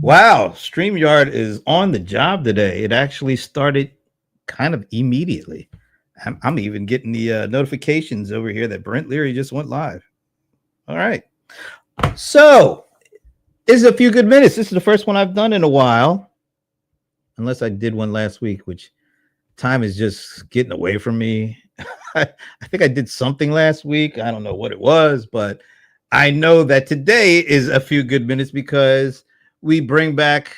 Wow, StreamYard is on the job today. It actually started kind of immediately. I'm even getting the notifications over here that Brent Leary just went live. All right. So, it's a few good minutes. This is the first one I've done in a while, unless I did one last week, which time is just getting away from me. I think I did something last week. I don't know what it was, but I know that today is a few good minutes because we bring back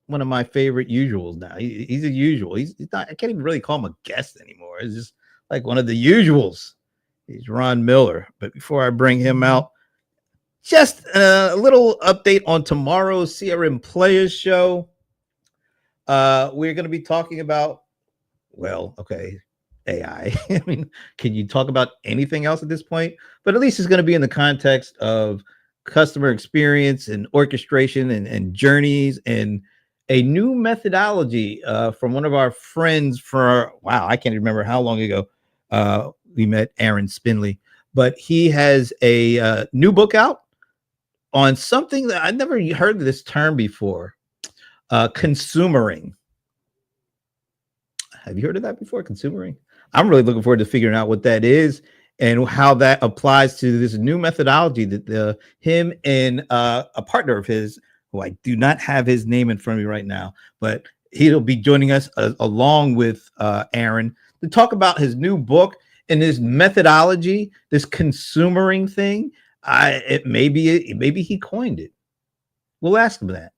one of my favorite usuals now. He's a usual. He's not, I can't even really call him a guest anymore. It's just like one of the usuals. He's Ron Miller. But before I bring him out, just a little update on tomorrow's CRM Players Show. We're going to be talking about, well, okay, AI. I mean, can you talk about anything else at this point? But at least it's going to be in the context of customer experience and orchestration and journeys and a new methodology from one of our friends for, wow, I can't remember how long ago we met Aaron Spinley, but he has a new book out on something that I've never heard of this term before, consumering. Have you heard of that before? Consumering? I'm really looking forward to figuring out what that is and how that applies to this new methodology that him and a partner of his, who I do not have his name in front of me right now, but he'll be joining us along with Aaron to talk about his new book and his methodology, this consumering thing. Maybe he coined it. We'll ask him that.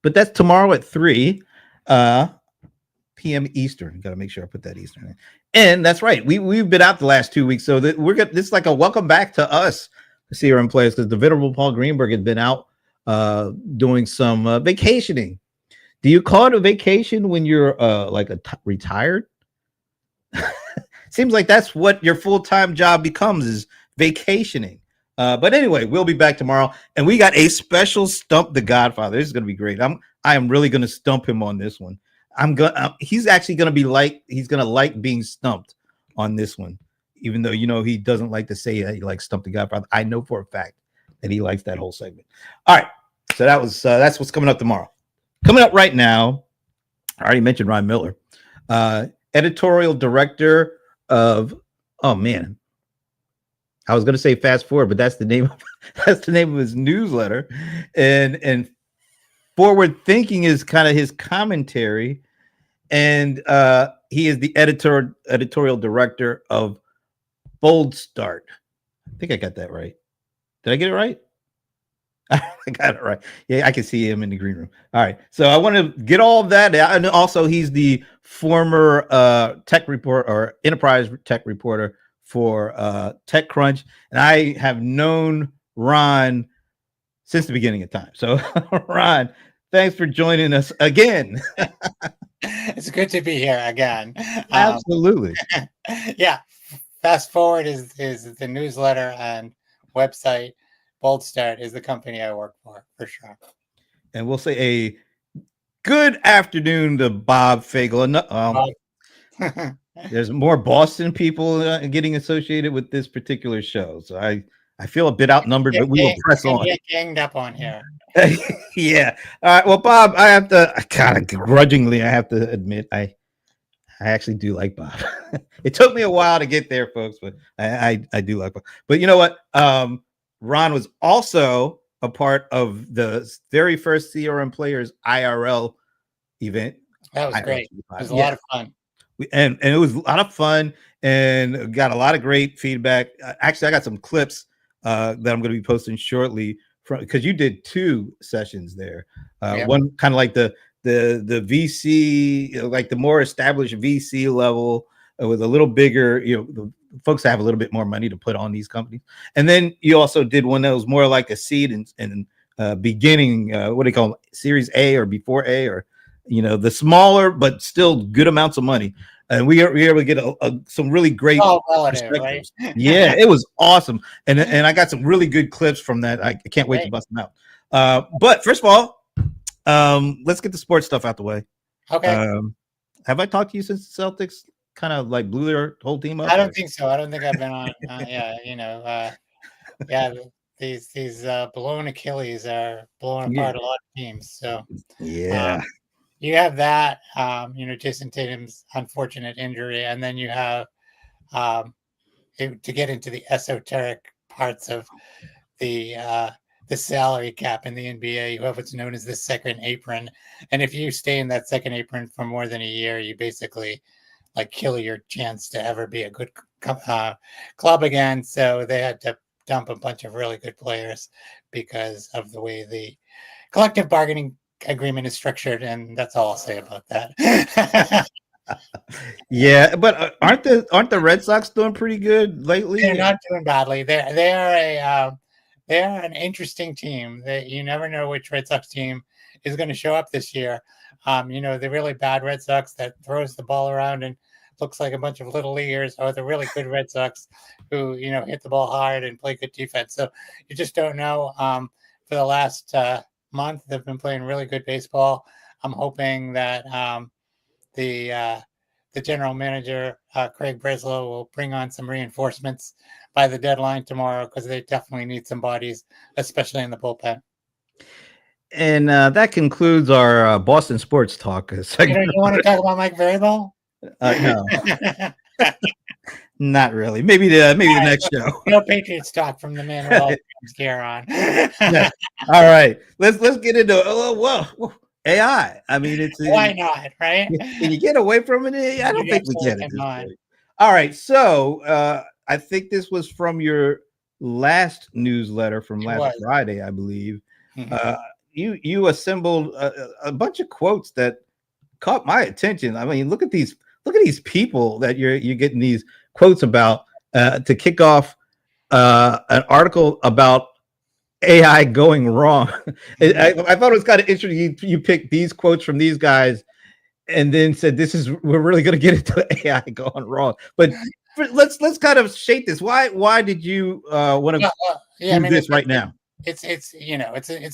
But that's tomorrow at 3 p.m. Eastern. Got to make sure I put that Eastern in. And that's right. We've been out the last 2 weeks, so that this is like a welcome back to us, the CRM players, because the venerable Paul Greenberg had been out doing some vacationing. Do you call it a vacation when you're retired? Seems like that's what your full-time job becomes, is vacationing. But anyway, we'll be back tomorrow, and we got a special Stump the Godfather. This is going to be great. I am really going to stump him on this one. He's actually going to be he's going to like being stumped on this one, even though he doesn't like to say that he likes Stump the Godfather. I know for a fact that he likes that whole segment. All right, so that's what's coming up tomorrow. Coming up right now, I already mentioned Ron Miller, editorial director of, oh man, I was going to say Fast Forward, but that's the name of his newsletter, and Forward Thinking is kind of his commentary, and he is the editorial director of boldstart. I think I got that right. Did I get it right? I got it right. Yeah, I can see him in the green room. All right. So I want to get all of that. And also, he's the former tech report or enterprise tech reporter for TechCrnch. And I have known Ron since the beginning of time. So, Ron, thanks for joining us again. It's good to be here again. Absolutely. Yeah. Fast Forward is the newsletter and website. boldstart is the company I work for sure. And we'll say a good afternoon to Bob Fagel. There's more Boston people getting associated with this particular show, so I feel a bit outnumbered, but we will press on. Get ganged up on here. Yeah. All right. Well, Bob, I kind of grudgingly, I have to admit, I actually do like Bob. It took me a while to get there, folks, but I do like Bob. But you know what? Ron was also a part of the very first CRM Players IRL event. That was great. It was a lot of fun. And it was a lot of fun and got a lot of great feedback. Actually, I got some clips that I'm going to be posting shortly because you did 2 sessions there. One kind of like the VC, like the more established VC level with a little bigger, the folks that have a little bit more money to put on these companies. And then you also did one that was more like a seed and beginning, what do you call them, Series A or before A, or the smaller but still good amounts of money. And we were able to get some really great perspectives. Right? Yeah, it was awesome. And I got some really good clips from that. I can't wait to bust them out. But first of all, let's get the sports stuff out the way. Okay. Have I talked to you since the Celtics kind of like blew their whole team up? I don't think so. I don't think I've been on. these blown Achilles are blowing Yeah. apart a lot of teams. So Yeah. um, you have that, Jason Tatum's unfortunate injury, and then you have to get into the esoteric parts of the uh, the salary cap in the NBA. You have what's known as the second apron, and if you stay in that second apron for more than a year, you basically like kill your chance to ever be a good club again. So they had to dump a bunch of really good players because of the way the collective bargaining agreement is structured, and that's all I'll say about that. Yeah, but aren't the Red Sox doing pretty good lately? They're not doing badly. They are an interesting team. That you never know which Red Sox team is going to show up this year. The really bad Red Sox that throws the ball around and looks like a bunch of little leaguers, or the really good Red Sox who hit the ball hard and play good defense. So you just don't know. For the last month, they've been playing really good baseball. I'm hoping that the uh, the general manager, Craig Breslow, will bring on some reinforcements by the deadline tomorrow because they definitely need some bodies, especially in the bullpen. And that concludes our Boston sports talk segment. You want to talk about Mike Vrabel? No, not really. Maybe the next show. No Patriots talk from the man with all the gear on. Yeah. All right, let's get into whoa AI. I mean, Why not, right? Can you get away from it? I don't You think we can at absolutely this cannot. point. All right, so I think this was from your last newsletter from It last was. Friday, I believe. Mhm. You assembled a bunch of quotes that caught my attention. I mean, look at these people that you're getting these quotes about to kick off an article about AI going wrong. I thought it was kind of interesting. You picked these quotes from these guys and then said, we're really going to get into AI going wrong. But let's kind of shape this. Why did you want to Yeah, I do mean, this right now? it's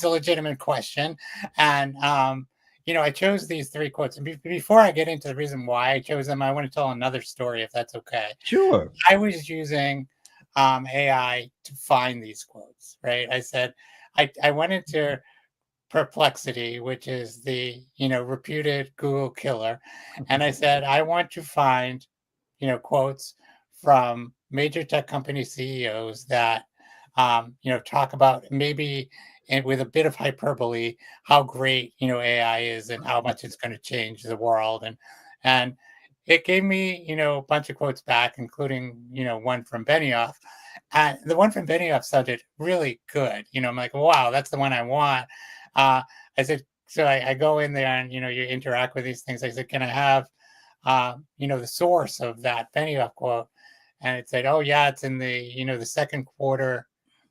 a legitimate question, and I chose these three quotes. And before I get into the reason why I chose them, I want to tell another story, if that's okay. Sure. I was using AI to find these quotes. Right? I said I went into Perplexity, which is the reputed Google killer, and I said I want to find quotes from major tech company CEOs that talk about maybe and with a bit of hyperbole how great AI is and how much it's going to change the world, and it gave me a bunch of quotes back, including one from Benioff, and the one from Benioff sounded really good. I'm like, wow, that's the one I want. I said, so I go in there and you interact with these things. I said, can I have the source of that Benioff quote? And it said, oh yeah, it's in the the second quarter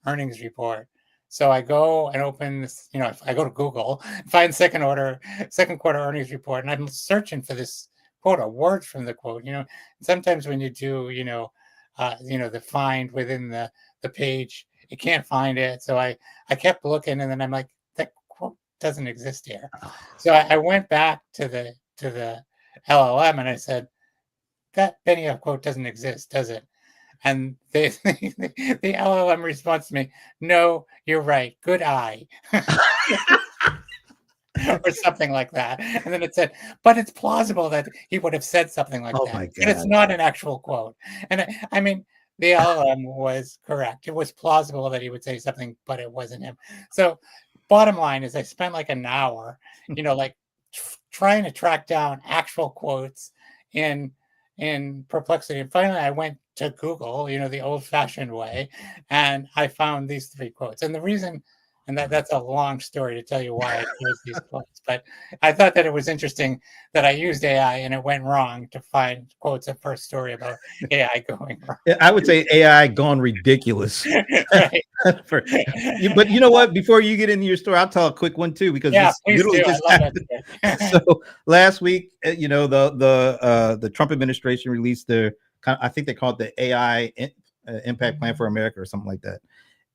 earnings report. So I go and open this, I go to Google, find second quarter earnings report, and I'm searching for this quote, a word from the quote. Sometimes when you do, the find within the page, you can't find it. So I kept looking, and then I'm like, that quote doesn't exist here. So I went back to the LLM and I said, that Benioff quote doesn't exist, does it? And the LLM responds to me, no, you're right. Good eye. Or something like that. And then it said, but it's plausible that he would have said something like Oh that. my But it's God. not an actual quote. And I mean, the LLM was correct. It was plausible that he would say something, but it wasn't him. So bottom line is I spent like an hour, like trying to track down actual quotes in Perplexity. And finally I went to Google, the old fashioned way, and I found these three quotes. And the reason, and that's a long story to tell you why I chose these quotes, but I thought that it was interesting that I used AI and it went wrong to find quotes at first story about AI going wrong. I would say AI gone ridiculous. Right. But you know what? Before you get into your story, I'll tell a quick one too, because Yeah, this please literally do. just I love happened. that. So last week, the Trump administration released their, I think they call it the AI impact plan for America or something like that,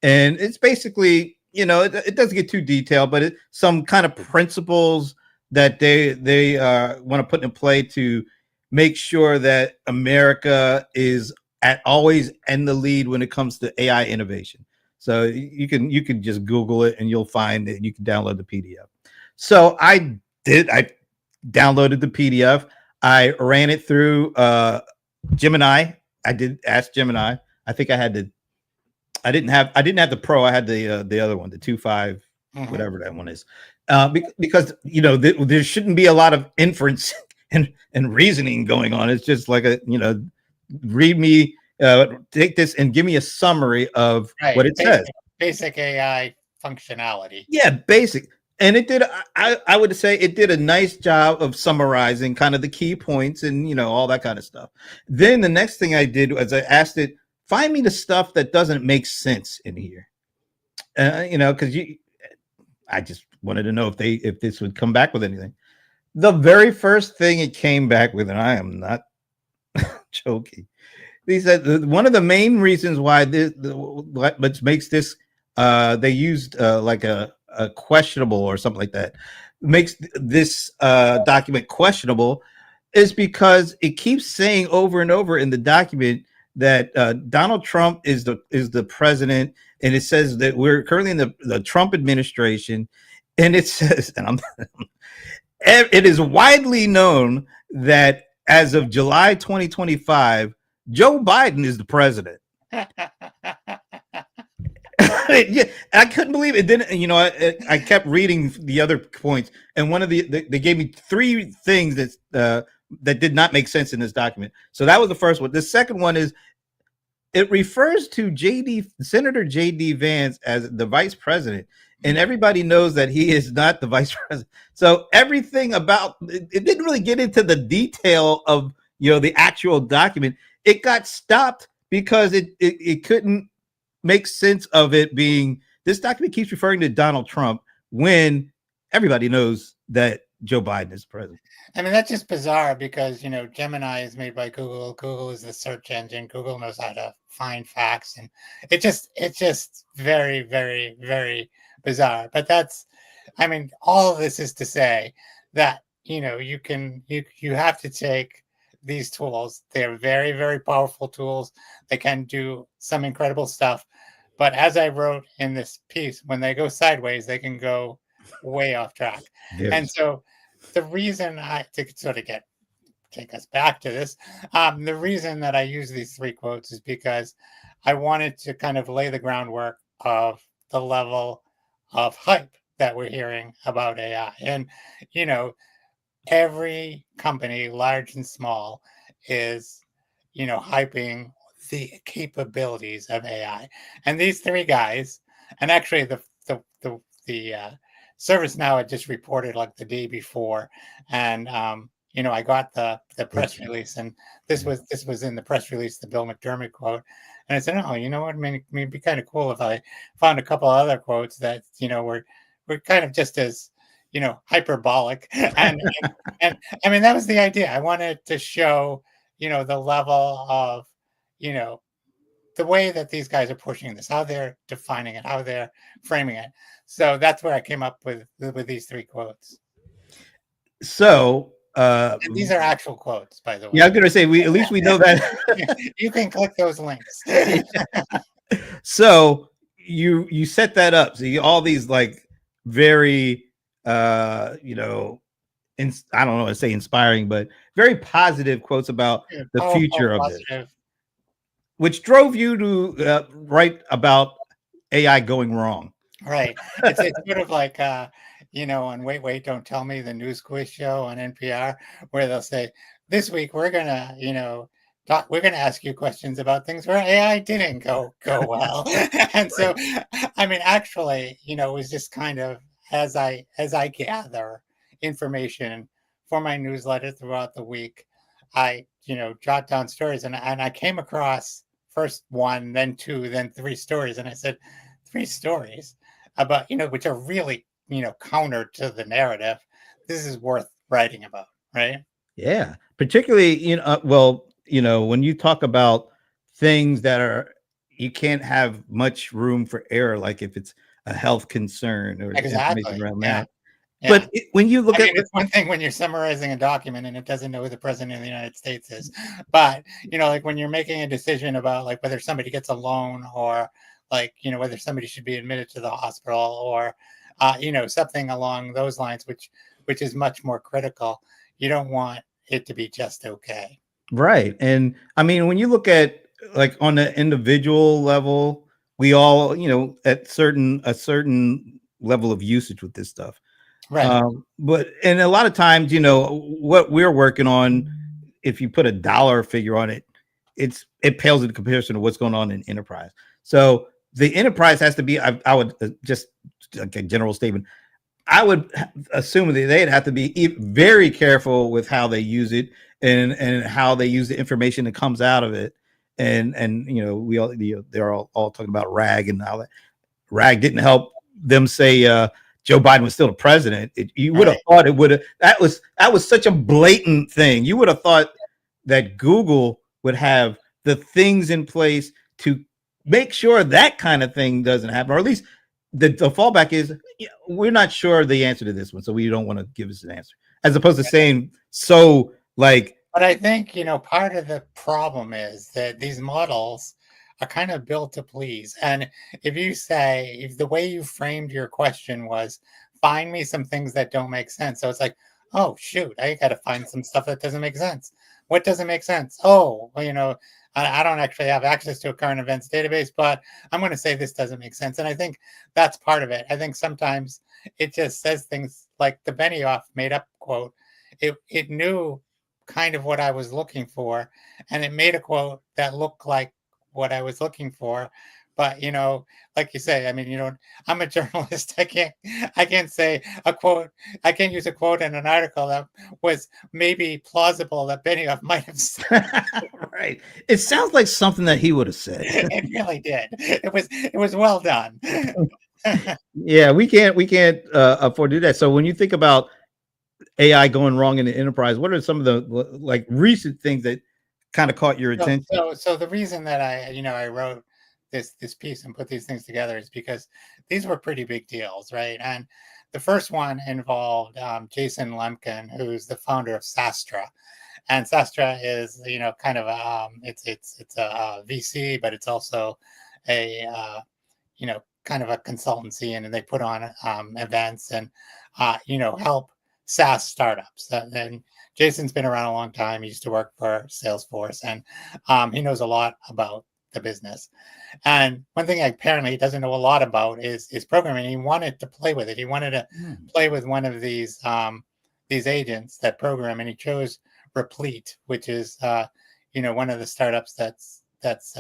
and it's basically, it doesn't get too detailed, but some kind of principles that they want to put in play to make sure that America is always in the lead when it comes to AI innovation. So you can just Google it and you'll find it. You can download the PDF. So I downloaded the PDF. I ran it through Gemini. I did ask Gemini. I think I had to. I didn't have the Pro. I had the other one, the 2.5, whatever that one is, because there shouldn't be a lot of inference and reasoning going on. It's just like read me, take this and give me a summary of what it says. Basic AI functionality. Yeah, basic. And it did. I would say it did a nice job of summarizing kind of the key points and all that kind of stuff. Then the next thing I did was I asked it, find me the stuff that doesn't make sense in here. Because I just wanted to know if this would come back with anything. The very first thing it came back with, and I am not joking. He said one of the main reasons why what makes this they used like a questionable or something like that, makes this document questionable, is because it keeps saying over and over in the document that Donald Trump is the president, and it says that we're currently in the Trump administration, and it says, and it is widely known that as of July 2025, Joe Biden is the president. Yeah, I couldn't believe it. Then I kept reading the other points, and one of they gave me 3 things that did not make sense in this document. So that was the first one. The second one is it refers to Senator J.D. Vance as the vice president, and everybody knows that he is not the vice president. So everything about it didn't really get into the detail of the actual document. It got stopped because it couldn't make sense of it being, this document keeps referring to Donald Trump when everybody knows that Joe Biden is president. I mean, that's just bizarre because, Gemini is made by Google. Google is the search engine. Google knows how to find facts. And it's just very, very, very bizarre. But all of this is to say that, you have to take these tools. They're very, very powerful tools. They can do some incredible stuff. But as I wrote in this piece, when they go sideways, they can go way off track. Yes. And so the reason to sort of take us back to this, the reason that I use these 3 quotes is because I wanted to kind of lay the groundwork of the level of hype that we're hearing about AI. And, every company, large and small, is, hyping the capabilities of AI. And these 3 guys, and actually the ServiceNow had just reported like the day before, and I got the press release, and this was in the press release, the Bill McDermott quote, and I said, oh, you know what, it'd be kind of cool if I found a couple other quotes that were kind of just as hyperbolic, and I mean, that was the idea. I wanted to show the level of the way that these guys are pushing this, how they're defining it, how they're framing it. So that's where I came up with these 3 quotes. So and these are actual quotes, by the way. Yeah, I was gonna say at least we know that. You can click those links. So you set that up. So all these like very I don't know how to say inspiring, but very positive quotes about the future of it, which drove you to write about AI going wrong. Right. It's sort of like, on Wait, Don't Tell Me, the news quiz show on NPR, where they'll say, this week we're going to, we're going to ask you questions about things where AI didn't go well. And so, I mean, actually, it was just kind of, as I gather information for my newsletter throughout the week, I, jot down stories, and I came across first 1, then 2, then 3 stories. And I said, 3 stories about, which are really, counter to the narrative. This is worth writing about, right? Yeah. Particularly, when you talk about things that you can't have much room for error, like if it's a health concern or information around that. Yeah. But when you look at it's one thing when you're summarizing a document and it doesn't know who the president of the United States is, but like when you're making a decision about like whether somebody gets a loan or like, whether somebody should be admitted to the hospital or, something along those lines, which is much more critical. You don't want it to be just okay. Right. And I mean, when you look at like on the individual level, we all, at a certain level of usage with this stuff. Right. But and a lot of times, what we're working on, if you put a dollar figure on it, it pales in comparison to what's going on in enterprise. So the enterprise has to be, I would just like a general statement, I would assume that they'd have to be very careful with how they use it and how they use the information that comes out of it. And we all, they're all talking about RAG and how that RAG didn't help them say Joe Biden was still the president. You would have thought it would have. That was such a blatant thing. You would have thought that Google would have the things in place to make sure that kind of thing doesn't happen, or at least the fallback is we're not sure the answer to this one, so we don't want to give us an answer, as opposed to saying so like. But I think, part of the problem is that these models are kind of built to please. And if the way you framed your question was, find me some things that don't make sense. So it's like, oh, shoot, I got to find some stuff that doesn't make sense. What doesn't make sense? Oh, well, I don't actually have access to a current events database, but I'm going to say this doesn't make sense. And I think that's part of it. I think sometimes it just says things like the Benioff made up quote. It knew kind of what I was looking for, and it made a quote that looked like what I was looking for. But like you say, I mean, I'm a journalist. I can't say a quote. I can't use a quote in an article that was maybe plausible that Benioff might have said. Right. It sounds like something that he would have said. It really did. It was well done. Yeah, we can't afford to do that. So when you think about AI going wrong in the enterprise, what are some of the like recent things that kind of caught your attention? So the reason that I wrote this piece and put these things together is because these were pretty big deals, right? And the first one involved Jason Lemkin, who's the founder of Sastra, and Sastra is kind of it's a VC, but it's also a kind of a consultancy, and they put on events and help SaaS startups. And Jason's been around a long time. He used to work for Salesforce, and he knows a lot about the business. And one thing apparently he doesn't know a lot about is programming. He wanted to play with it. He wanted to play with one of these agents that program, and he chose Replete, which is one of the startups that's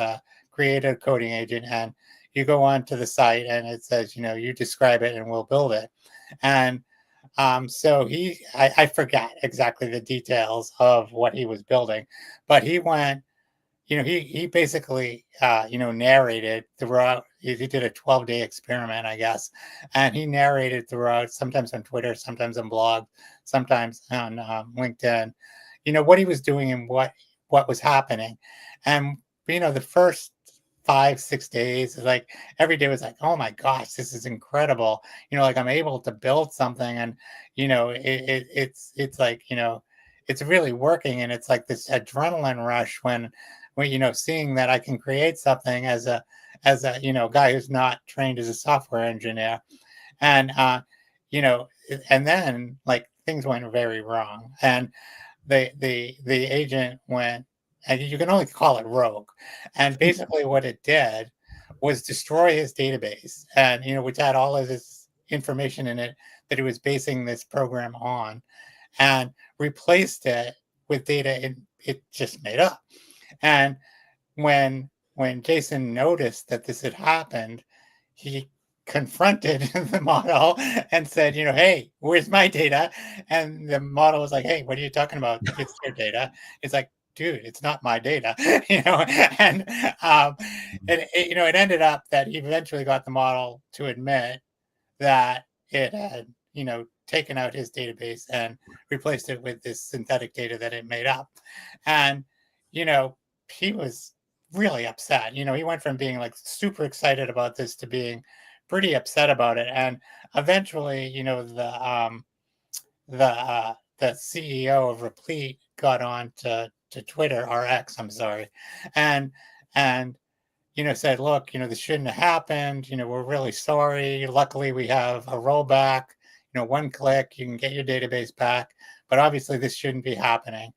created a coding agent. And you go on to the site and it says, you describe it and we'll build it. And so I forget exactly the details of what he was building, but he went, he basically, narrated throughout. He did a 12-day experiment, I guess, and he narrated throughout, sometimes on Twitter, sometimes on blog, sometimes on LinkedIn, what he was doing and what was happening. And, the first 5-6 days, like every day was like, oh my gosh, this is incredible. Like I'm able to build something, and it's like it's really working, and it's like this adrenaline rush when seeing that I can create something as a guy who's not trained as a software engineer. And and then like things went very wrong, and the agent went, and you can only call it rogue. And basically what it did was destroy his database, and which had all of this information in it that he was basing this program on, and replaced it with data it just made up. And when Jason noticed that this had happened, he confronted the model and said, hey, where's my data? And the model was like, hey, what are you talking about? It's your data. It's like, dude, it's not my data, and it ended up that he eventually got the model to admit that it had, taken out his database and replaced it with this synthetic data that it made up. And, he was really upset. He went from being like super excited about this to being pretty upset about it. And eventually, the CEO of Replete got on to Twitter, or X, I'm sorry, and said, look, this shouldn't have happened. We're really sorry. Luckily, we have a rollback. One click, you can get your database back. But obviously, this shouldn't be happening.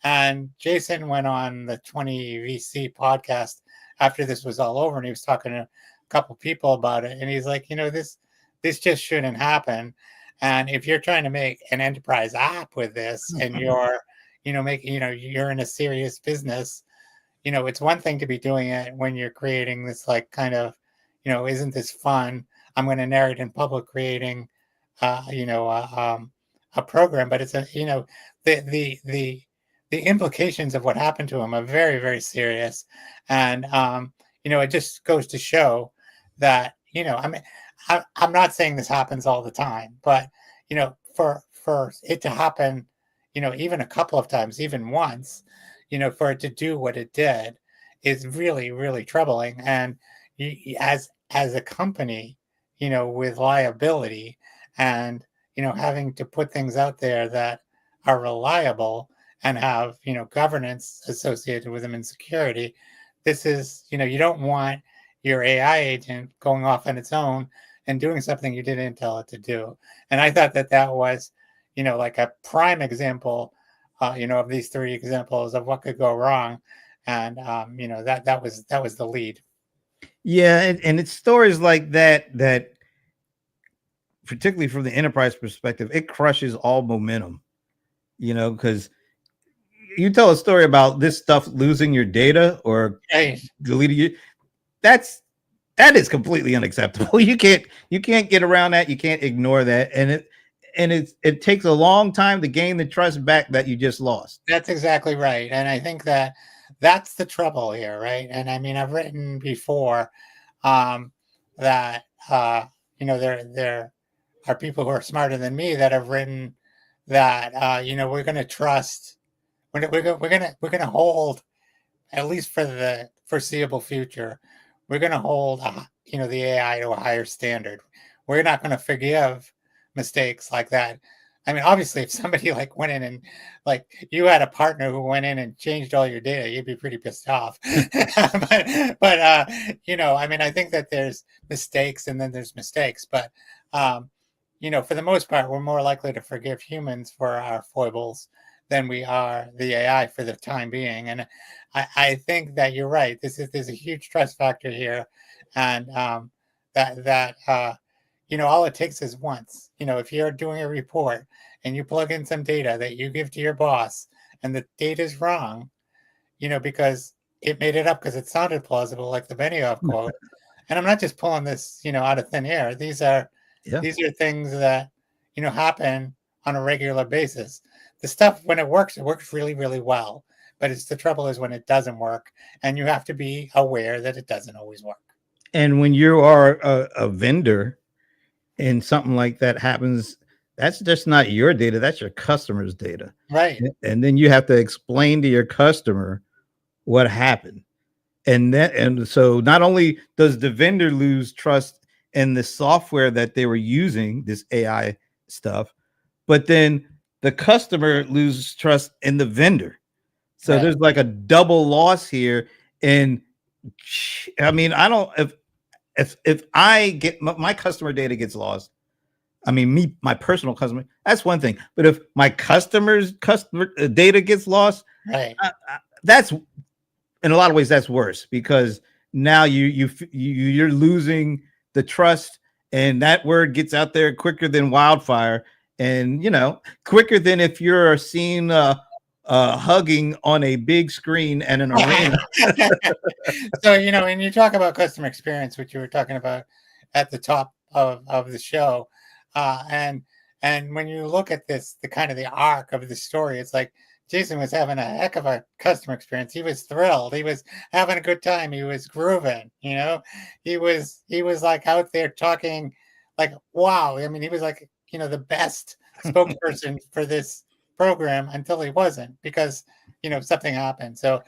And Jason went on the 20 VC podcast after this was all over, and he was talking to a couple people about it. And he's like, this just shouldn't happen. And if you're trying to make an enterprise app with this, and you're, making, you're in a serious business, it's one thing to be doing it when you're creating this like kind of, isn't this fun? I'm going to narrate in public, creating, a program, but it's the implications of what happened to him are very, very serious. And, it just goes to show that, I'm not saying this happens all the time, but, for it to happen, even a couple of times, even once, for it to do what it did is really, really troubling. And as a company, with liability and, having to put things out there that are reliable and have, governance associated with them and security, this is, you don't want your AI agent going off on its own and doing something you didn't tell it to do. And I thought that was, like a prime example, of these three examples of what could go wrong. And, that was the lead. Yeah. And it's stories like that, particularly from the enterprise perspective, it crushes all momentum, because you tell a story about this stuff losing your data or deleting you. That is completely unacceptable. You can't get around that. You can't ignore that. And it takes a long time to gain the trust back that you just lost. That's exactly right. And I think that's the trouble here, right? And I mean, I've written before that there are people who are smarter than me that have written that we're going to trust. We're going to hold, at least for the foreseeable future, we're going to hold the AI to a higher standard. We're not going to forgive mistakes like that. I mean, obviously, if somebody like went in and like you had a partner who went in and changed all your data, you'd be pretty pissed off. but I mean, I think that there's mistakes and then there's mistakes, but for the most part, we're more likely to forgive humans for our foibles than we are the AI for the time being. And I think that you're right. There's a huge trust factor here, and all it takes is once. If you're doing a report and you plug in some data that you give to your boss, and the data is wrong, because it made it up because it sounded plausible, like the Benioff quote. And I'm not just pulling this, out of thin air. These are things that happen on a regular basis. The stuff, when it works really, really well. But the trouble is when it doesn't work, and you have to be aware that it doesn't always work. And when you are a vendor and something like that happens, that's just not your data, that's your customer's data. Right. And then you have to explain to your customer what happened. And so not only does the vendor lose trust in the software that they were using, this AI stuff, but then the customer loses trust in the vendor. So there's like a double loss here. And I mean, I don't, if I get my customer data gets lost, I mean, my personal customer, that's one thing. But if my customer data gets lost, that's, in a lot of ways, that's worse, because now you're losing the trust, and that word gets out there quicker than wildfire, and quicker than if you're seen hugging on a big screen and an arena. So when you talk about customer experience, which you were talking about at the top of the show, and when you look at this, the kind of the arc of the story, it's like Jason was having a heck of a customer experience. He was thrilled. He was having a good time. He was grooving. He was like out there talking, like, wow. I mean, he was like the best spokesperson for this program until he wasn't, because something happened. So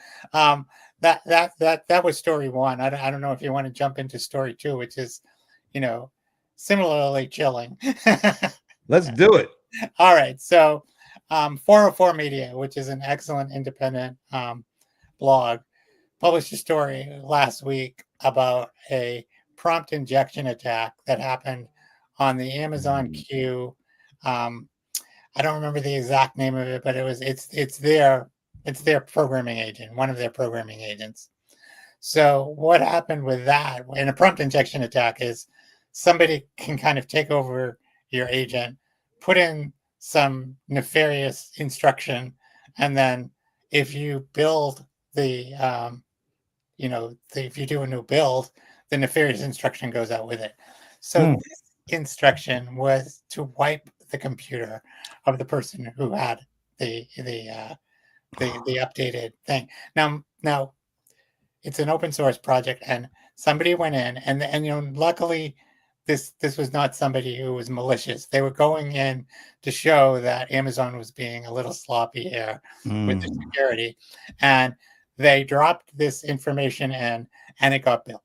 that was story one. I don't know if you want to jump into story two, which is similarly chilling. Let's do it. All right. So 404 Media, which is an excellent independent blog, published a story last week about a prompt injection attack that happened on the Amazon Q. I don't remember the exact name of it, but it's their programming agent, one of their programming agents. So what happened with that in a prompt injection attack is somebody can kind of take over your agent, put in some nefarious instruction, and then if you build the if you do a new build, the nefarious instruction goes out with it. So this instruction was to wipe the computer of the person who had the updated thing. Now it's an open source project, and somebody went in, and luckily this was not somebody who was malicious. They were going in to show that Amazon was being a little sloppy here with the security, and they dropped this information in, and it got built.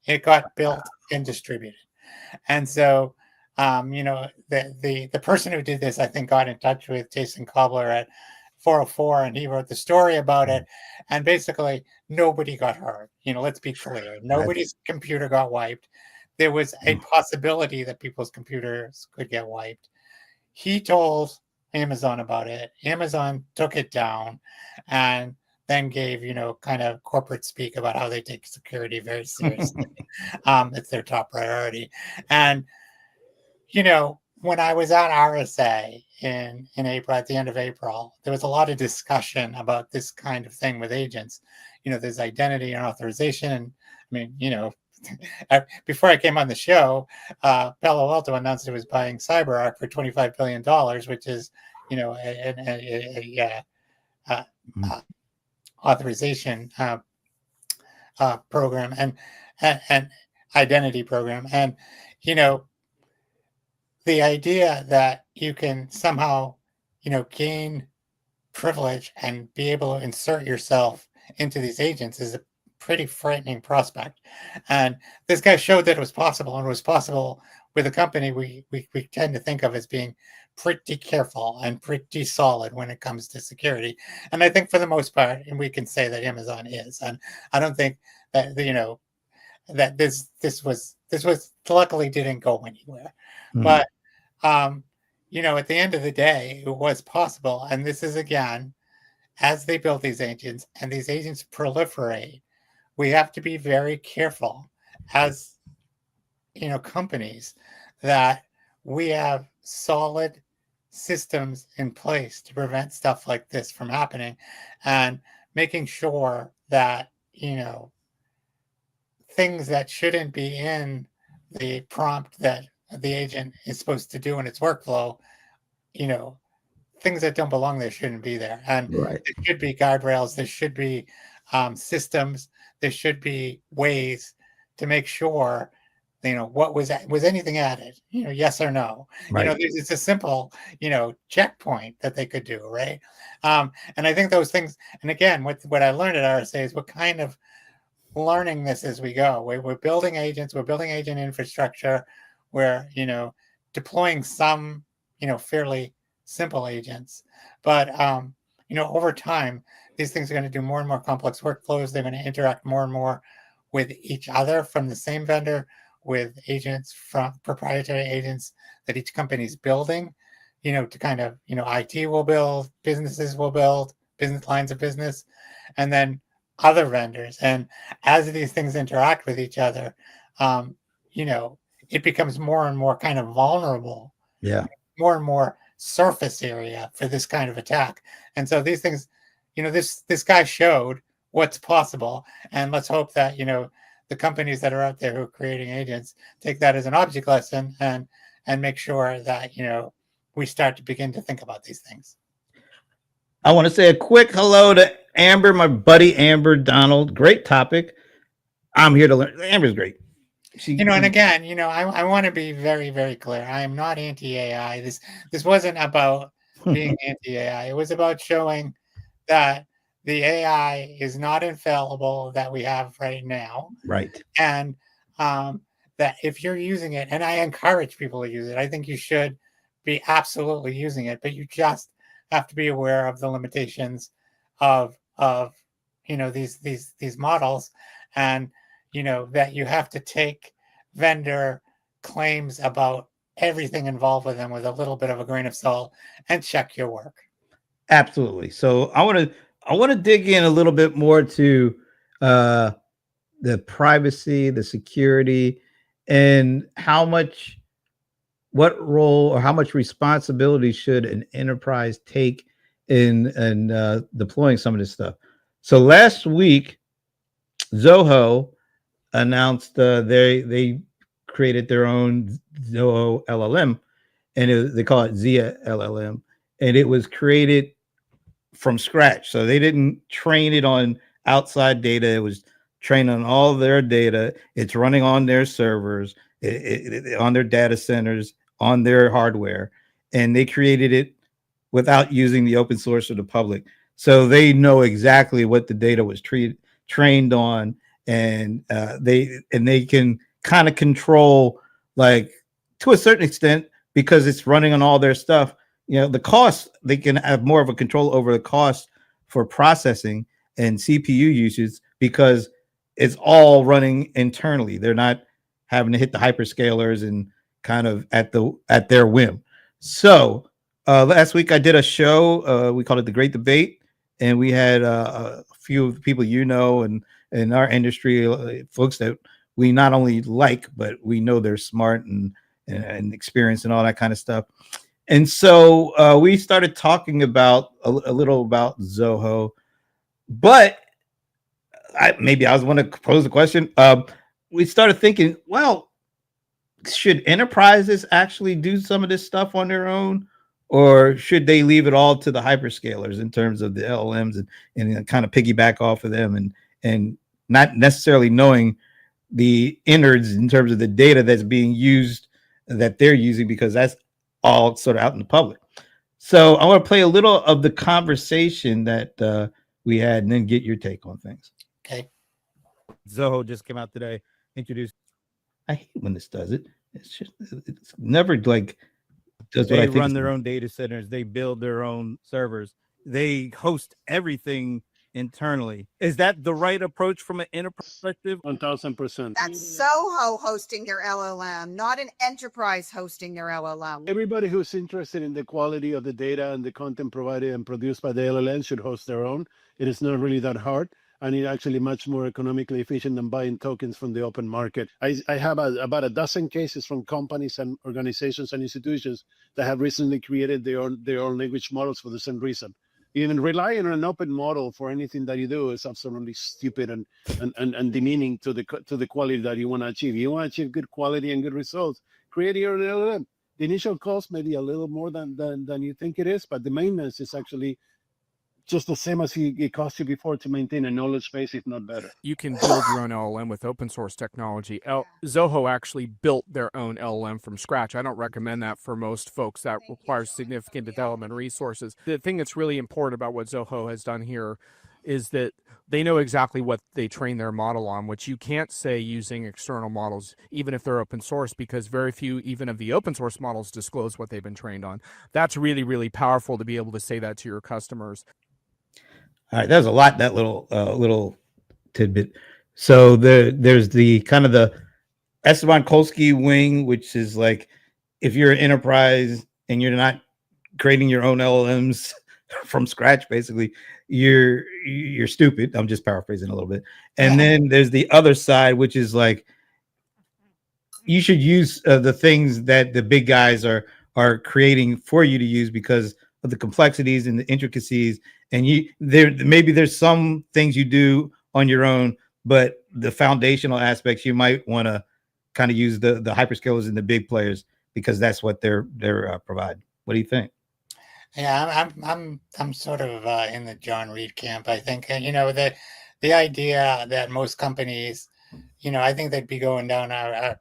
It got built and distributed. And so, the person who did this, I think, got in touch with Jason Cobbler at 404, and he wrote the story about it. And basically, nobody got hurt. Let's be clear. Nobody's computer got wiped. There was a possibility that people's computers could get wiped. He told Amazon about it. Amazon took it down and then gave, kind of corporate speak about how they take security very seriously. It's their top priority. And, when I was at RSA in April, at the end of April, there was a lot of discussion about this kind of thing with agents. There's identity and authorization. And I mean, before I came on the show, Palo Alto announced it was buying CyberArk for $25 billion, which is, authorization program and identity program. And, the idea that you can somehow, gain privilege and be able to insert yourself into these agents is a pretty frightening prospect. And this guy showed that it was possible, and it was possible with a company we tend to think of as being pretty careful and pretty solid when it comes to security. And I think for the most part, and we can say that Amazon is. And I don't think that that this was luckily didn't go anywhere. But at the end of the day, it was possible. And this is, again, as they build these agents and these agents proliferate, we have to be very careful as companies that we have solid systems in place to prevent stuff like this from happening, and making sure that things that shouldn't be in the prompt that the agent is supposed to do in its workflow, things that don't belong there shouldn't be there. And there should be guardrails, there should be systems, there should be ways to make sure what was anything added, yes or no. It's a simple checkpoint that they could do, right? And I think those things, and again, what I learned at RSA is what kind of learning this as we go. We're building agents, we're building agent infrastructure, we're deploying some fairly simple agents, but over time these things are going to do more and more complex workflows. They're going to interact more and more with each other from the same vendor, with agents from proprietary agents that each company is building, to kind of, IT will build, businesses will build, business lines of business, and then other vendors. And as these things interact with each other, it becomes more and more kind of vulnerable, more and more surface area for this kind of attack. And so these things, this guy showed what's possible, and let's hope that the companies that are out there who are creating agents take that as an object lesson and make sure that we start to begin to think about these things. I want to say a quick hello to Amber, my buddy Amber Donald. Great topic. I'm here to learn. Amber's great. And again, I want to be very, very clear. I am not anti-AI. This wasn't about being anti-AI. It was about showing that the AI is not infallible that we have right now. Right. And that if you're using it, and I encourage people to use it, I think you should be absolutely using it, but you just have to be aware of the limitations of these models. And that you have to take vendor claims about everything involved with them with a little bit of a grain of salt and check your work. Absolutely. So I want to dig in a little bit more to uh, the privacy, the security, and what role or how much responsibility should an enterprise take in deploying some of this stuff. So last week, Zoho announced they created their own Zoho LLM, and they call it Zia LLM, and it was created from scratch. So they didn't train it on outside data. It was trained on all their data. It's running on their servers, on their data centers, on their hardware, and they created it without using the open source or the public. So they know exactly what the data was trained on, and they can kind of control, like, to a certain extent, because it's running on all their stuff. The cost, they can have more of a control over the cost for processing and CPU usage because it's all running internally. They're not having to hit the hyperscalers and kind of at their whim. So last week I did a show. We called it The Great Debate, and we had a few of the people and in our industry, folks that we not only like, but we know they're smart and experienced and all that kind of stuff. And so we started talking about a little about Zoho, but maybe I was want to pose the question. We started thinking, well, should enterprises actually do some of this stuff on their own, or should they leave it all to the hyperscalers in terms of the LLMs and kind of piggyback off of them and not necessarily knowing the innards in terms of the data that's being used that they're using, because that's all sort of out in the public. So I want to play a little of the conversation that we had and then get your take on things. Okay. Zoho just came out today, introduced. I hate when this does it. It's never like does what I think. They run their own data centers. They build their own servers. They host everything internally. Is that the right approach from an enterprise perspective? 1000%. That's Soho hosting their LLM, not an enterprise hosting their LLM. Everybody who's interested in the quality of the data and the content provided and produced by the LLM should host their own. It is not really that hard, and it's actually much more economically efficient than buying tokens from the open market. I have about a dozen cases from companies and organizations and institutions that have recently created their own language models for the same reason. Even relying on an open model for anything that you do is absolutely stupid and demeaning to the quality that you want to achieve. You want to achieve good quality and good results, create your own LLM. The initial cost may be a little more than you think it is, but the maintenance is actually just the same as it cost you before to maintain a knowledge base, if not better. You can build your own LLM with open source technology. Zoho actually built their own LLM from scratch. I don't recommend that for most folks. That requires significant development resources. The thing that's really important about what Zoho has done here is that they know exactly what they train their model on, which you can't say using external models, even if they're open source, because very few even of the open source models disclose what they've been trained on. That's really, really powerful to be able to say that to your customers. All right, there's a lot, that little tidbit. So there's the kind of the Esteban Kolsky wing, which is like, if you're an enterprise and you're not creating your own LLMs from scratch, basically, you're stupid. I'm just paraphrasing a little bit. And then there's the other side, which is like, you should use the things that the big guys are creating for you to use because of the complexities and the intricacies. And maybe there's some things you do on your own, but the foundational aspects you might want to kind of use the hyperscalers and the big players because that's what they're providing. What do you think? Yeah, I'm sort of in the John Reed camp. I think the idea that most companies, I think they'd be going down our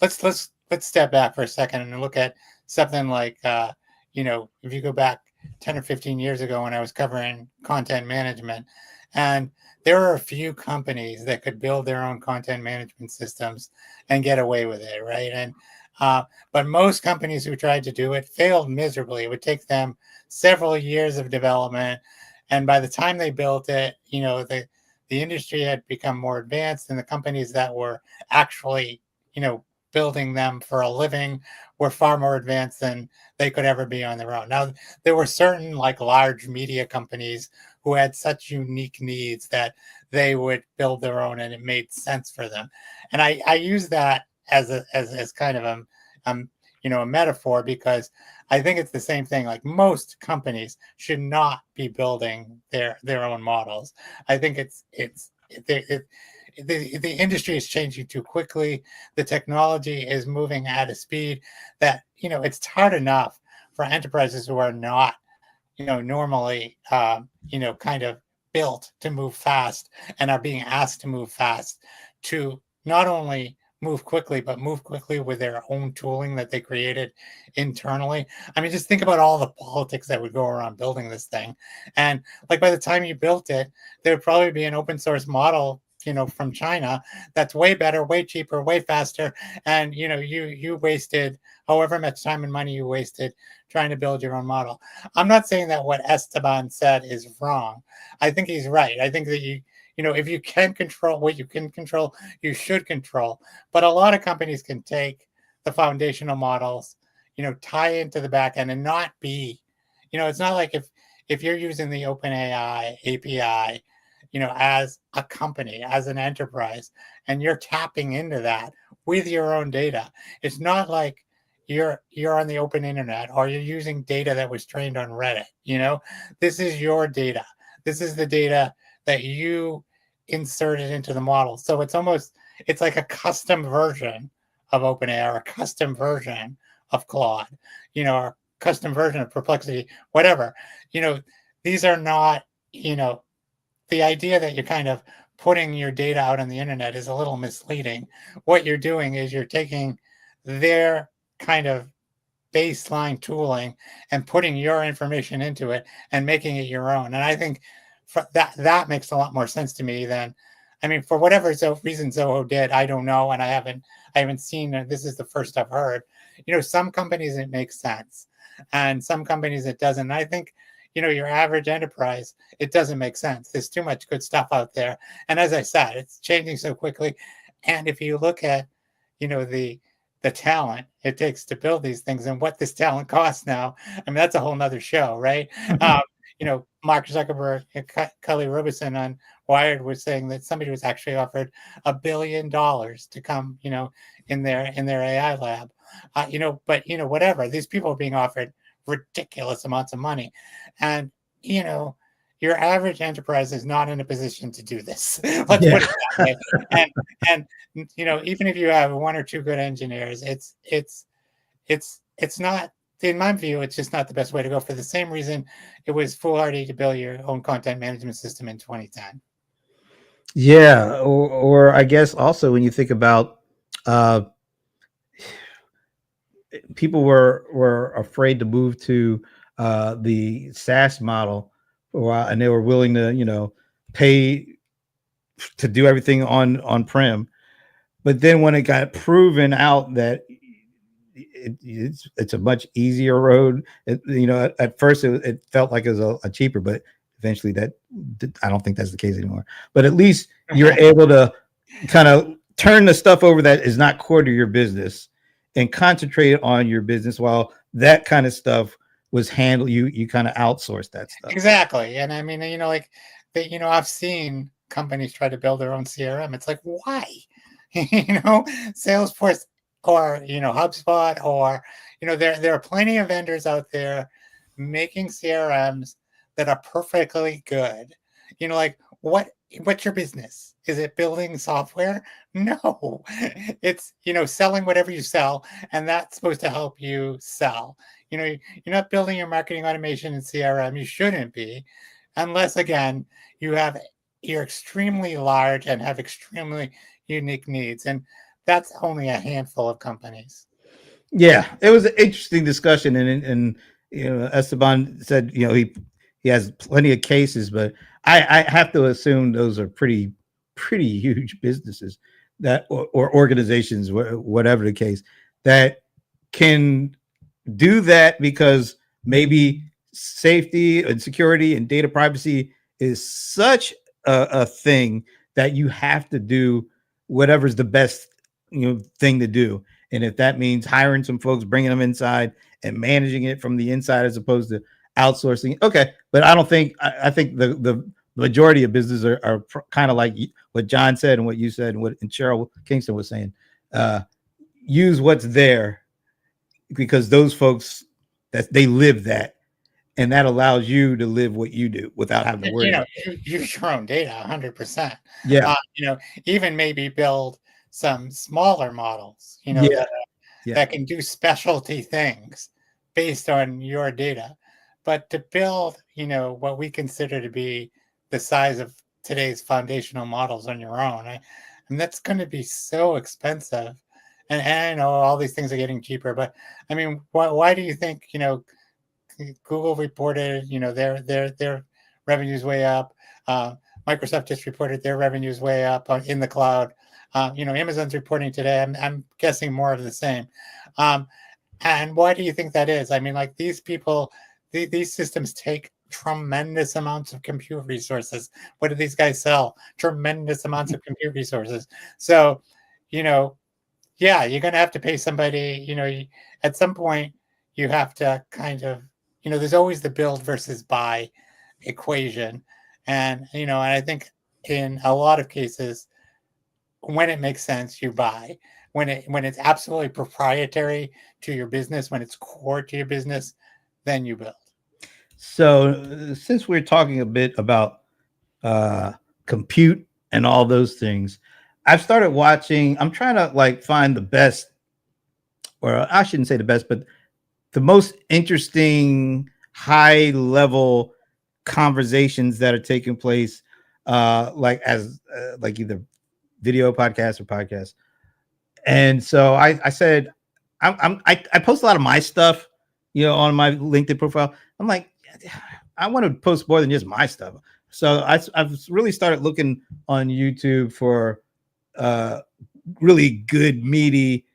let's step back for a second and look at something like if you go back 10 or 15 years ago when I was covering content management, and there are a few companies that could build their own content management systems and get away with it, right? And but most companies who tried to do it failed miserably. It would take them several years of development, and by the time they built it, the industry had become more advanced, and the companies that were actually, building them for a living were far more advanced than they could ever be on their own. Now, there were certain like large media companies who had such unique needs that they would build their own, and it made sense for them. And I use that as kind of a metaphor, because I think it's the same thing. Like, most companies should not be building their own models. I think the industry is changing too quickly. The technology is moving at a speed that, it's hard enough for enterprises who are not, normally, kind of built to move fast and are being asked to move fast, to not only move quickly, but move quickly with their own tooling that they created internally. I mean, just think about all the politics that would go around building this thing. And like, by the time you built it, there would probably be an open source model, from China, that's way better, way cheaper, way faster. And, you wasted however much time and money you wasted trying to build your own model. I'm not saying that what Esteban said is wrong. I think he's right. I think that if you can control what you can control, you should control. But a lot of companies can take the foundational models, tie into the back end and not be, it's not like if you're using the OpenAI API, as a company, as an enterprise, and you're tapping into that with your own data. It's not like you're on the open internet, or you're using data that was trained on Reddit. This is your data. This is the data that you inserted into the model. So it's like a custom version of OpenAI, or a custom version of Claude, or a custom version of Perplexity, whatever. These are not, the idea that you're kind of putting your data out on the internet is a little misleading. What you're doing is you're taking their kind of baseline tooling and putting your information into it and making it your own. And I think that makes a lot more sense to me than, for whatever reason Zoho did, I don't know, and I haven't seen it. This is the first I've heard. Some companies it makes sense, and some companies it doesn't. And I think, your average enterprise, it doesn't make sense. There's too much good stuff out there. And as I said, it's changing so quickly. And if you look at, the talent it takes to build these things and what this talent costs now, that's a whole nother show, right? Mark Zuckerberg and Kelly Robinson on Wired was saying that somebody was actually offered $1 billion to come, in their AI lab. But whatever, these people are being offered ridiculous amounts of money, and your average enterprise is not in a position to do this. Let's put it that way. And even if you have one or two good engineers, it's not, in my view, it's just not the best way to go, for the same reason it was foolhardy to build your own content management system in 2010. Yeah, or I guess also when you think about people were afraid to move to the SaaS model for a while, and they were willing to pay to do everything on-prem. But then when it got proven out that it's a much easier road, at first it felt like it was a cheaper, but eventually I don't think that's the case anymore. But at least you're able to kind of turn the stuff over that is not core to your business and concentrate on your business, while that kind of stuff was handled. You kind of outsource that stuff. Exactly. And I've seen companies try to build their own CRM. It's like, why? Salesforce or HubSpot, or there are plenty of vendors out there making CRMs that are perfectly good. What's your business? Is it building software? No, it's selling whatever you sell, and that's supposed to help you sell. You're not building your marketing automation in CRM. You shouldn't be, unless again you're extremely large and have extremely unique needs, and that's only a handful of companies. Yeah, it was an interesting discussion, and Esteban said he has plenty of cases, but I have to assume those are pretty huge businesses that or organizations, whatever the case, that can do that because maybe safety and security and data privacy is such a thing that you have to do whatever's the best thing to do. And if that means hiring some folks, bringing them inside and managing it from the inside as opposed to outsourcing, okay. But I don't think I think the majority of businesses are kind of like what John said and what you said and what Cheryl Kingston was saying. Use what's there, because those folks that they live that, and that allows you to live what you do without having to worry. Use your own data 100%. Yeah. Even maybe build some smaller models, that can do specialty things based on your data. But to build, what we consider to be the size of today's foundational models on your own, and that's going to be so expensive. And I know all these things are getting cheaper, but I mean, why do you think, Google reported, their revenues way up. Microsoft just reported their revenues way up in the cloud. Amazon's reporting today. I'm guessing more of the same. And why do you think that is? I mean, like these people, these systems take tremendous amounts of compute resources. What do these guys sell? Tremendous amounts of compute resources. So, yeah, you're going to have to pay somebody, at some point you have to kind of, there's always the build versus buy equation. And, and I think in a lot of cases, when it makes sense, you buy. When it's absolutely proprietary to your business, when it's core to your business, then you build. So since we're talking a bit about compute and all those things, I've started watching, I'm trying to find the best, or I shouldn't say the best, but the most interesting high level conversations that are taking place, like either video podcasts or podcasts. And so I said, I post a lot of my stuff, on my LinkedIn profile. I'm like, I want to post more than just my stuff. So I've really started looking on YouTube for really good, meaty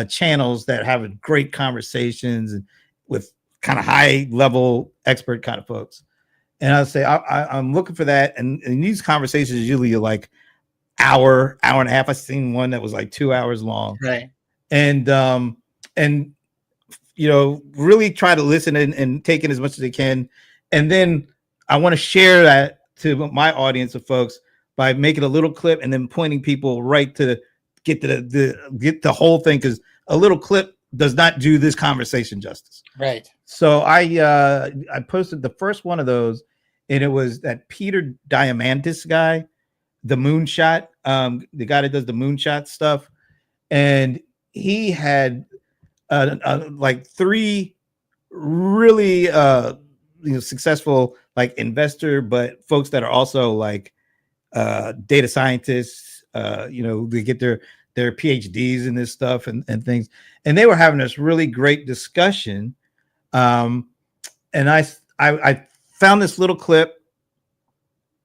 channels that have great conversations and with kind of high level expert kind of folks. And I'll say I'm looking for that. And these conversations usually are like hour and a half. I've seen one that was like 2 hours long. Right. And really try to listen and take in as much as they can. And then I want to share that to my audience of folks by making a little clip and then pointing people right to get the whole thing, because a little clip does not do this conversation justice. Right. So I posted the first one of those, and it was that Peter Diamandis guy, the moonshot, the guy that does the moonshot stuff, and he had like 3 really successful investor, but folks that are also data scientists. They get their PhDs in this stuff and things, and they were having this really great discussion. And I found this little clip,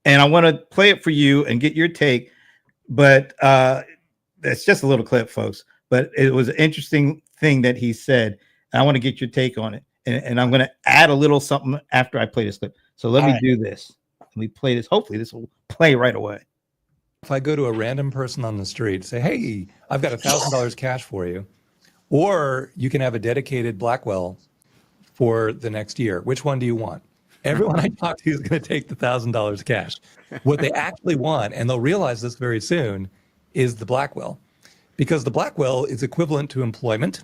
and I want to play it for you and get your take. But it's just a little clip, folks. But it was an interesting thing that he said, and I want to get your take on it. And I'm going to add a little something after I play this clip. So let me do this. Let me play this. Hopefully this will play right away. If I go to a random person on the street, say, hey, I've got $1,000 cash for you, or you can have a dedicated Blackwell for the next year. Which one do you want? Everyone I talk to is going to take the $1,000 cash. What they actually want, and they'll realize this very soon, is the Blackwell. Because the Blackwell is equivalent to employment.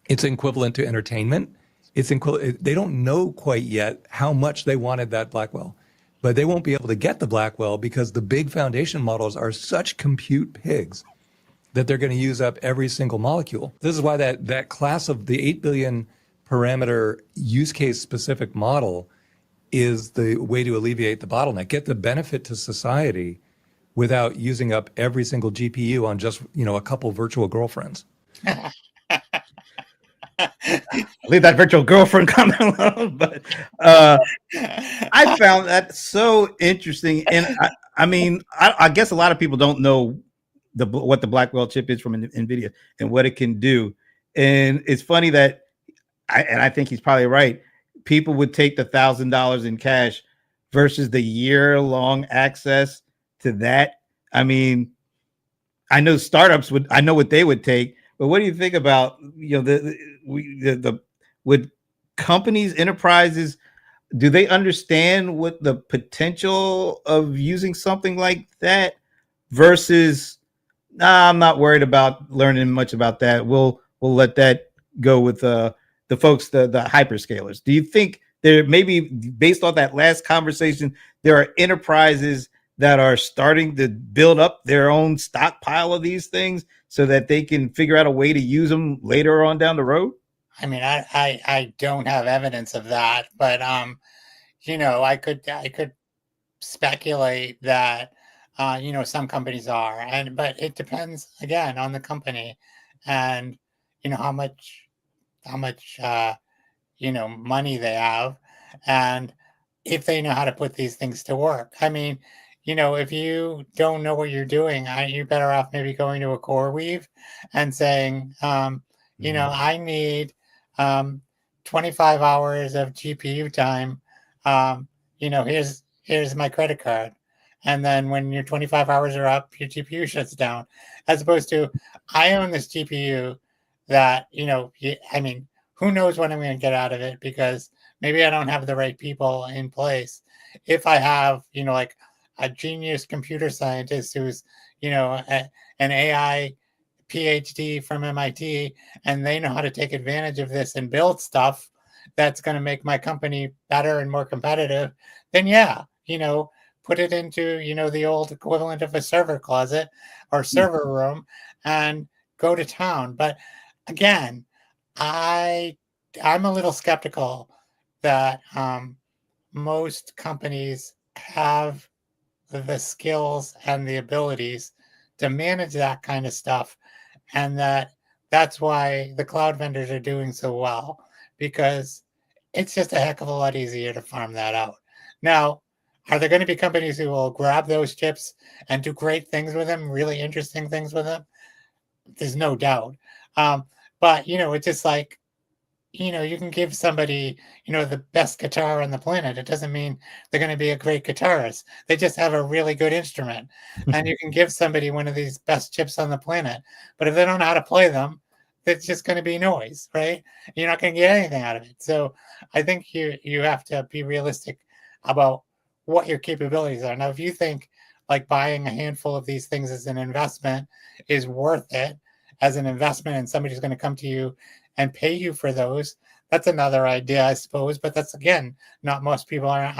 It's equivalent to entertainment. They don't know quite yet how much they wanted that Blackwell. But they won't be able to get the Blackwell because the big foundation models are such compute pigs that they're going to use up every single molecule. This is why that class of the 8 billion parameter use case specific model is the way to alleviate the bottleneck, get the benefit to society without using up every single GPU on just, a couple virtual girlfriends. Leave that virtual girlfriend comment alone. But I found that so interesting. And I guess a lot of people don't know what the Blackwell chip is from NVIDIA and what it can do. And it's funny that I think he's probably right. People would take the $1,000 in cash versus the year-long access to that? I mean, I know startups would, I know what they would take, but what do you think about, the would companies, enterprises, do they understand what the potential of using something like that versus, nah, I'm not worried about learning much about that. We'll let that go with the folks, the hyperscalers. Do you think there, maybe based on that last conversation, there are enterprises that are starting to build up their own stockpile of these things so that they can figure out a way to use them later on down the road? I mean, I don't have evidence of that, but I could speculate that some companies are, but it depends again on the company, and how much money they have, and if they know how to put these things to work. I mean, if you don't know what you're doing, you're better off maybe going to a core weave and saying, I need 25 hours of GPU time. Here's my credit card. And then when your 25 hours are up, your GPU shuts down. As opposed to, I own this GPU that, I mean, who knows what I'm going to get out of it, because maybe I don't have the right people in place. If I have, like a genius computer scientist who's, an AI PhD from MIT, and they know how to take advantage of this and build stuff that's going to make my company better and more competitive, then yeah, put it into, the old equivalent of a server closet or server room and go to town. But again, I'm a little skeptical that most companies have the skills and the abilities to manage that kind of stuff, and that's why the cloud vendors are doing so well, because it's just a heck of a lot easier to farm that out. Now, are there going to be companies who will grab those chips and do great things with them, really interesting things with them? There's no doubt. But it's just like, you can give somebody, the best guitar on the planet. It doesn't mean they're going to be a great guitarist. They just have a really good instrument. And you can give somebody one of these best chips on the planet, but if they don't know how to play them, it's just going to be noise, right? You're not going to get anything out of it. So I think you have to be realistic about what your capabilities are. Now, if you think like buying a handful of these things as an investment is worth it as an investment, and somebody's going to come to you and pay you for those, that's another idea, I suppose. But that's, again, not most people are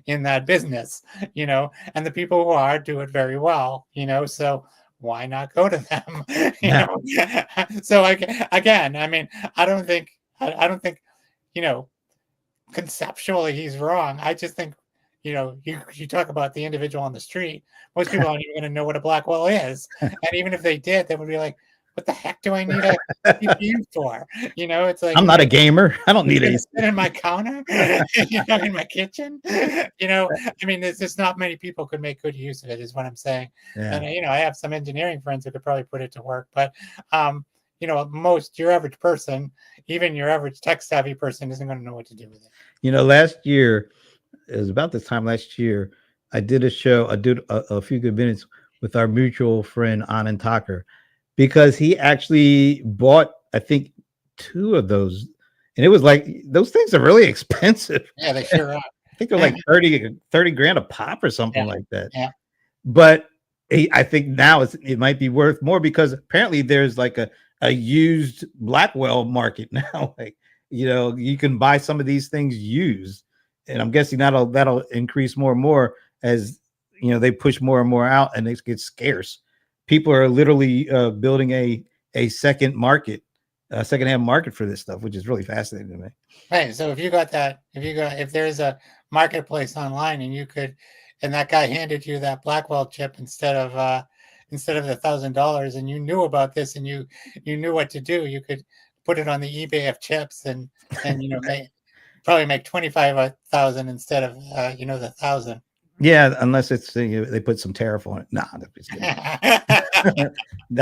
in that business, and the people who are do it very well, so why not go to them? So again, I mean, I don't think, conceptually he's wrong. I just think, you talk about the individual on the street, most people aren't even going to know what a Blackwell is. And even if they did, they would be like, what the heck do I need a CPU for? It's like, I'm not a gamer. I don't need it. a Sit in my counter, in my kitchen. I mean, there's just not many people could make good use of it, is what I'm saying. Yeah. And I have some engineering friends who could probably put it to work, but your average person, even your average tech savvy person, isn't going to know what to do with it. Last year, it was about this time last year, I did a show. I did a few good minutes with our mutual friend Anand Thakur, because he actually bought, I think, 2 of those, and it was like, those things are really expensive. Yeah, they sure are. I think they're like 30 grand a pop or something like that. Yeah. But I think now it might be worth more, because apparently there's like a used Blackwell market now. Like, you can buy some of these things used, and I'm guessing that'll increase more and more as they push more and more out, and it gets scarce. People are literally building a second market, a secondhand market for this stuff, which is really fascinating to me. Right. So if there's a marketplace online, and that guy handed you that Blackwell chip instead of the $1,000, and you knew about this, and you knew what to do, you could put it on the eBay of chips, and probably make 25,000 instead of the 1,000. Yeah, unless it's they put some tariff on it. Nah,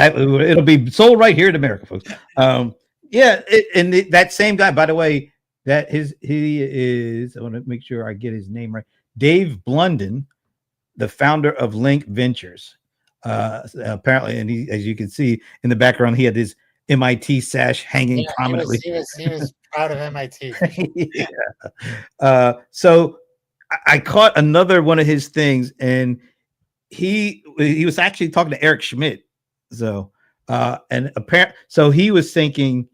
it'll be sold right here in America, folks. That same guy, by the way, he is. I want to make sure I get his name right. Dave Blunden, the founder of Link Ventures. Apparently, and he, as you can see in the background, he had his MIT sash hanging Yeah, prominently. he was proud of MIT. For sure. Yeah. So I caught another one of his things, and he was actually talking to Eric Schmidt. So and apparent, so he was thinking,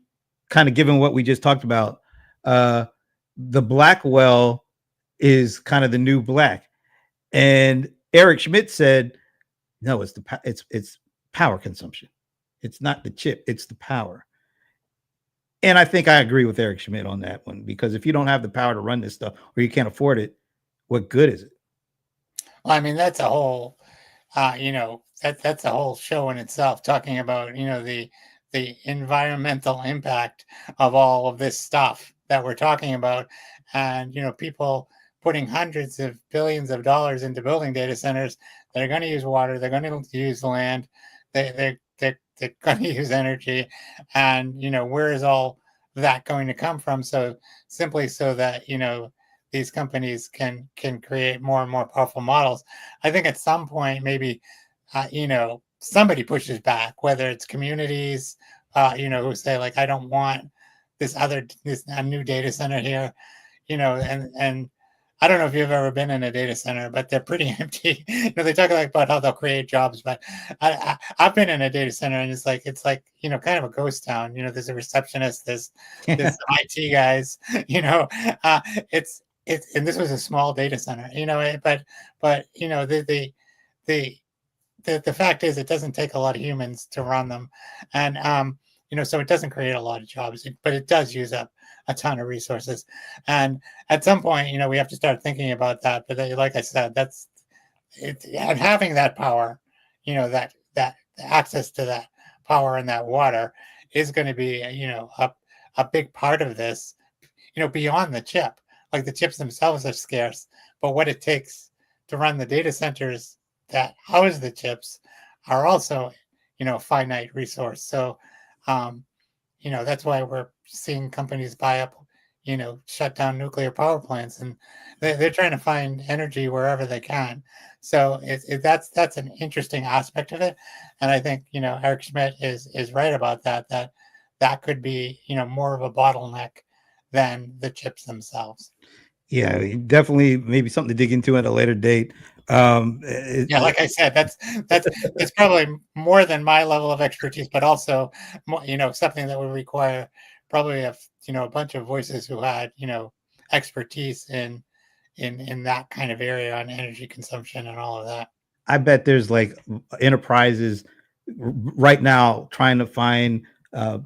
kind of given what we just talked about, the Blackwell is kind of the new black, and Eric Schmidt said, no, it's power consumption. It's not the chip, it's the power. And I think I agree with Eric Schmidt on that one, because if you don't have the power to run this stuff, or you can't afford it, what good is it? Well, I mean, that's a whole, that's a whole show in itself, talking about, the environmental impact of all of this stuff that we're talking about. And, people putting hundreds of billions of dollars into building data centers that are going to use water, they're going to use land, they're going to use energy. And, where is all that going to come from? So simply so that, these companies can create more and more powerful models. I think at some point, maybe, somebody pushes back, whether it's communities, who say like, I don't want this a new data center here, and I don't know if you've ever been in a data center, but they're pretty empty. They talk like about how they'll create jobs, but I've been in a data center, and it's like kind of a ghost town. There's a receptionist, there's IT guys. It's and this was a small data center. But the fact is, it doesn't take a lot of humans to run them, and so it doesn't create a lot of jobs, but it does use up a ton of resources. And at some point, we have to start thinking about that. But like I said, that's it. And having that power, that access to that power and that water is going to be, a big part of this. Beyond the chip, like the chips themselves are scarce, but what it takes to run the data centers that house the chips are also, finite resource. So, that's why we're seeing companies buy up, shut down nuclear power plants, and they're trying to find energy wherever they can. So that's an interesting aspect of it, and I think Eric Schmidt is right about that. That could be more of a bottleneck than the chips themselves. Yeah, definitely, maybe something to dig into at a later date. Yeah, like I said, that's probably more than my level of expertise, but also, something that would require probably a bunch of voices who had, expertise in that kind of area on energy consumption and all of that. I bet there's like enterprises right now trying to find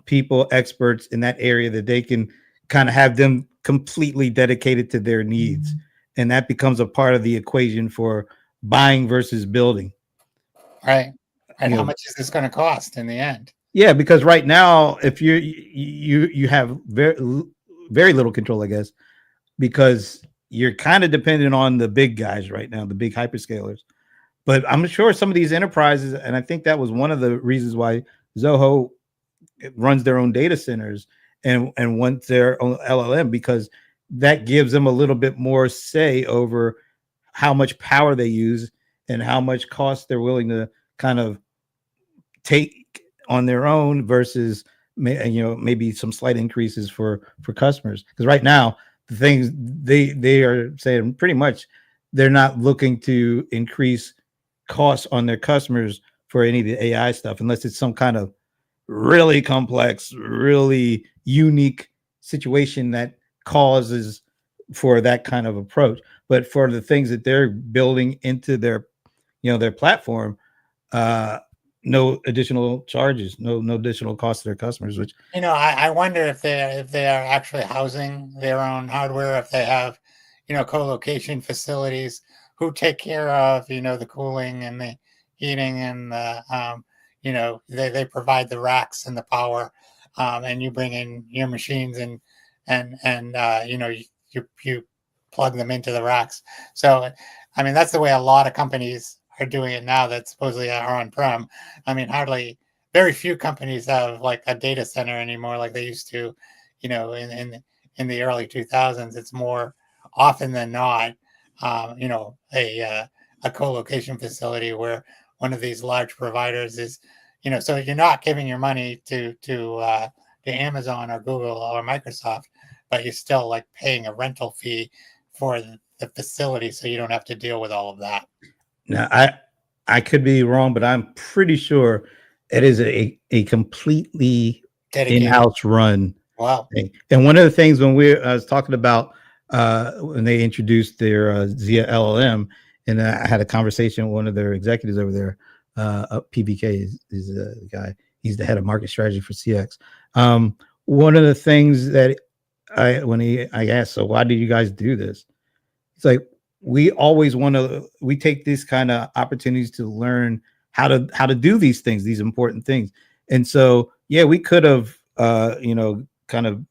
people, experts in that area that they can kind of have them completely dedicated to their needs. And that becomes a part of the equation for buying versus building. Right. And how much is this going to cost in the end? Yeah, because right now, if you have very little control, I guess, because you're kind of dependent on the big guys right now, the big hyperscalers. But I'm sure some of these enterprises, and I think that was one of the reasons why Zoho runs their own data centers and wants their own LLM, because that gives them a little bit more say over how much power they use and how much cost they're willing to kind of take on their own versus maybe some slight increases for customers. Because right now the things they are saying pretty much they're not looking to increase costs on their customers for any of the AI stuff unless it's some kind of really complex, really unique situation that causes for that kind of approach. But for the things that they're building into their their platform, no additional charges, no additional cost to their customers. Which I wonder if they are actually housing their own hardware, if they have co-location facilities who take care of the cooling and the heating and the they provide the racks and the power, and you bring in your machines and you plug them into the racks. So I mean that's the way a lot of companies are doing it now that supposedly are on-prem. I mean very few companies have like a data center anymore like they used to, in the early 2000s. It's more often than not, a a co-location facility where one of these large providers is, so you're not giving your money to Amazon or Google or Microsoft, but you're still like paying a rental fee for the facility, so you don't have to deal with all of that. Now, I could be wrong, but I'm pretty sure it is a completely Dedicated. in-house run. Wow. thing. And one of the things when I was talking about when they introduced their Zia LLM, and I had a conversation with one of their executives over there. PBK is the guy. He's the head of market strategy for CX. One of the things that I asked, so why do you guys do this? It's like, we always we take these kind of opportunities to learn how to do these things, these important things. And so, yeah, we could have, kind of,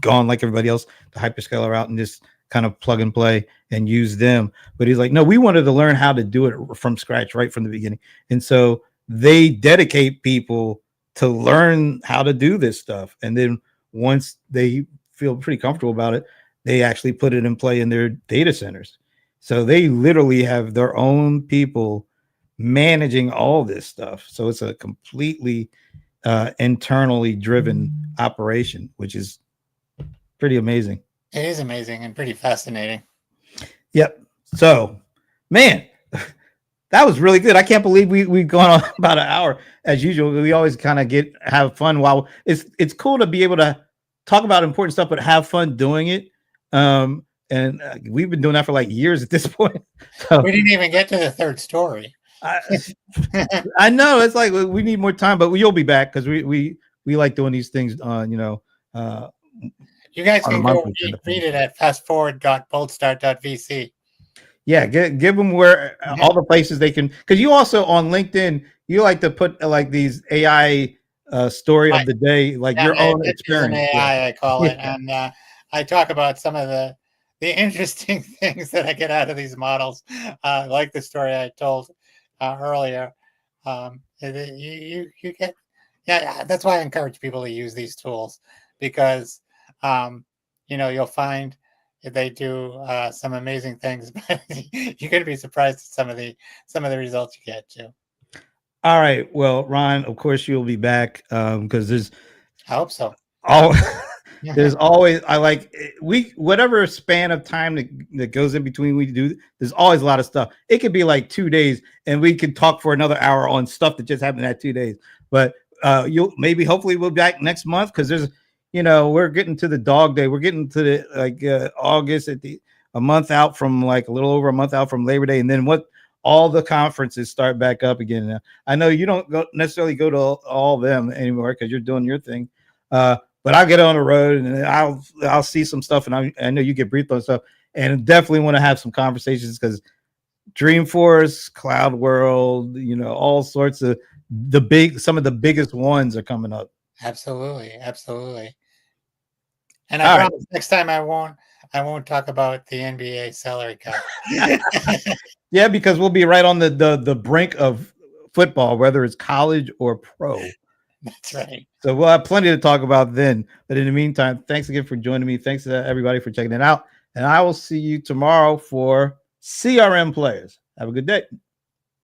gone like everybody else, the hyperscaler route, and just kind of plug and play and use them. But he's like, no, we wanted to learn how to do it from scratch, right from the beginning. And so they dedicate people to learn how to do this stuff. And then once they feel pretty comfortable about it, they actually put it in play in their data centers. So they literally have their own people managing all this stuff. So it's a completely internally driven operation, which is pretty amazing. It is amazing and pretty fascinating. Yep. So, man, that was really good. I can't believe we've gone on about an hour as usual. We always kind of have fun while it's cool to be able to talk about important stuff, but have fun doing it. And we've been doing that for like years at this point. So, we didn't even get to the third story. I know it's like we need more time, but you'll be back because we like doing these things on, you guys can go read it at fastforward.boldstart.vc. Yeah, give them where all the places they can, because you also on LinkedIn, you like to put like these AI story of the day, like your own experience. AI, I call it, and I talk about some of the interesting things that I get out of these models, like the story I told earlier. You get, that's why I encourage people to use these tools, because you'll find they do some amazing things, but you're going to be surprised at some of the results you get too. All right. Well, Ron, of course you'll be back because there's. I hope so. There's always whatever span of time that goes in between we do. There's always a lot of stuff. It could be like 2 days, and we could talk for another hour on stuff that just happened in that 2 days. But hopefully we'll be back next month because there's. We're getting to the dog day. We're getting to the August a month out from a little over a month out from Labor Day. And then all the conferences start back up again. Now, I know you don't necessarily go to all of them anymore because you're doing your thing. But I'll get on the road and I'll see some stuff. And I know you get briefed on stuff, and definitely want to have some conversations because Dreamforce, Cloud World, all sorts of some of the biggest ones are coming up. Absolutely. And I promise next time I won't talk about the NBA salary cap. Yeah, because we'll be right on the brink of football, whether it's college or pro. That's right. So we'll have plenty to talk about then. But in the meantime, thanks again for joining me. Thanks to everybody for checking it out. And I will see you tomorrow for CRM Players. Have a good day.